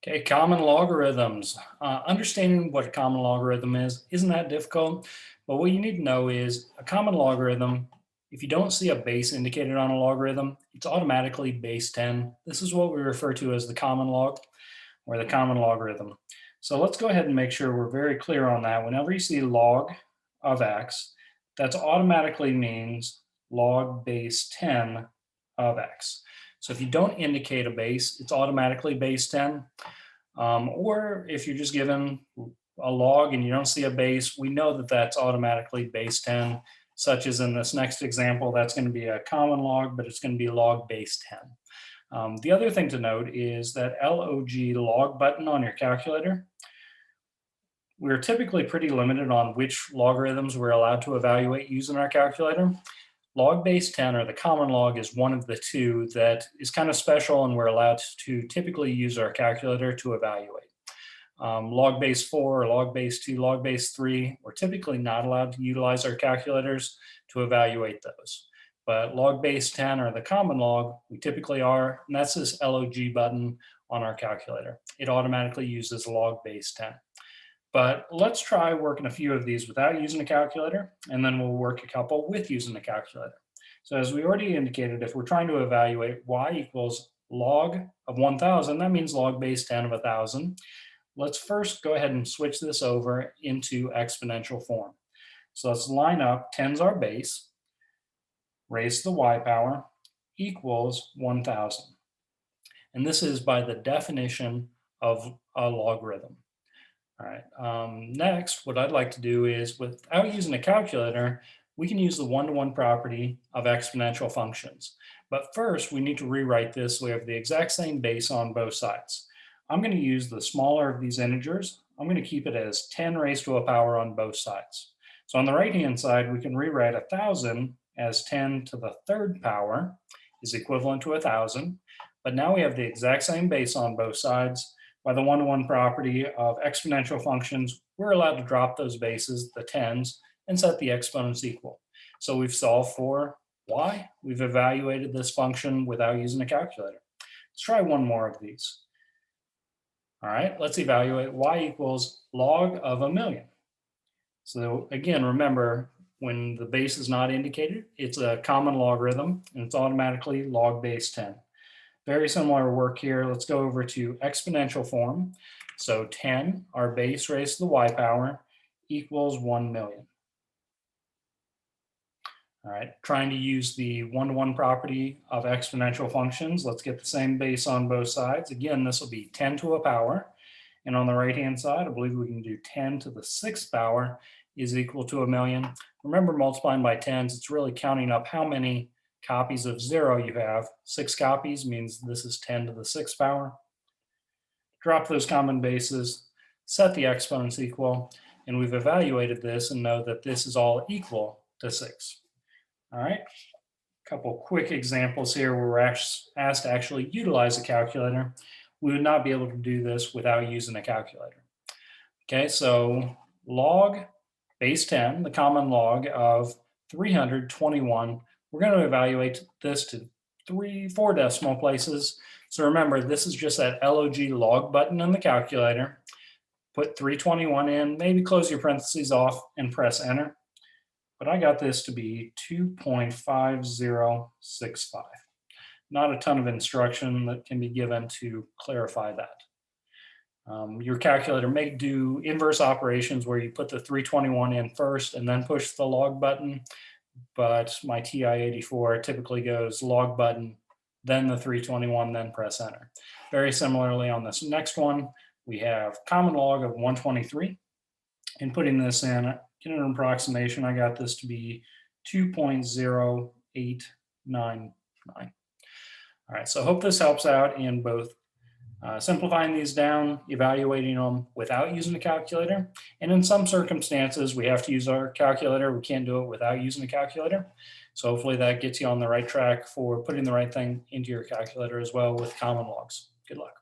Okay, common logarithms. Understanding what a common logarithm is isn't that difficult, but what you need to know is a common logarithm, if you don't see a base indicated on a logarithm, it's automatically base 10. This is what we refer to as the common log or the common logarithm. So let's go ahead and make sure we're very clear on that. Whenever you see log of x, that automatically means log base 10 of x. So if you don't indicate a base, it's automatically base 10. Or if you're just given a log and you don't see a base, we know that that's automatically base 10, such as in this next example, that's going to be a common log, but it's going to be log base 10. The other thing to note is that log button on your calculator, we're typically pretty limited on which logarithms we're allowed to evaluate using our calculator. Log base 10 or the common log is one of the two that is kind of special and we're allowed to typically use our calculator to evaluate. Log base 4, log base 2, log base 3, we're typically not allowed to utilize our calculators to evaluate those. But log base 10 or the common log, we typically are, and that's this log button on our calculator. It automatically uses log base 10. But let's try working a few of these without using a calculator, and then we'll work a couple with using a calculator. So as we already indicated, if we're trying to evaluate y equals log of 1,000, that means log base 10 of 1,000. Let's first go ahead and switch this over into exponential form. So let's line up 10's our base, raise to the y power, equals 1,000. And this is by the definition of a logarithm. All right. Next, what I'd like to do is, without using a calculator, we can use the one-to-one property of exponential functions. But first, we need to rewrite this so we have the exact same base on both sides. I'm going to use the smaller of these integers. I'm going to keep it as 10 raised to a power on both sides. So on the right-hand side, we can rewrite 1,000 as 10 to the third power is equivalent to 1,000. But now we have the exact same base on both sides. By the one-to-one property of exponential functions, we're allowed to drop those bases, the tens, and set the exponents equal. So we've solved for y. We've evaluated this function without using a calculator. Let's try one more of these. All right, let's evaluate y equals log of 1,000,000. So again, remember, when the base is not indicated, it's a common logarithm, and it's automatically log base 10. Very similar work here. Let's go over to exponential form. So 10, our base raised to the y power, equals 1,000,000. All right, trying to use the one-to-one property of exponential functions. Let's get the same base on both sides. Again, this will be 10 to a power. And on the right-hand side, I believe we can do 10 to the sixth power is equal to 1,000,000. Remember, multiplying by tens, it's really counting up how many copies of 0 you have. 6 copies means this is 10 to the sixth power. Drop those common bases, set the exponents equal, and we've evaluated this and know that this is all equal to 6. All right, a couple quick examples here where we're asked to actually utilize a calculator. We would not be able to do this without using a calculator. Okay, so log base 10, the common log of 321, we're going to evaluate this to 4 decimal places. So remember, this is just that log button in the calculator. Put 321 in, maybe close your parentheses off and press enter. But I got this to be 2.5065. Not a ton of instruction that can be given to clarify that. Your calculator may do inverse operations where you put the 321 in first and then push the log button, but my TI-84 typically goes log button, then the 321, then press enter. Very similarly on this next one, we have common log of 123, and putting this in, get an approximation, I got this to be 2.0899. All right, so I hope this helps out in both simplifying these down, evaluating them without using a calculator. And in some circumstances, we have to use our calculator. We can't do it without using a calculator. So hopefully that gets you on the right track for putting the right thing into your calculator as well with common logs. Good luck.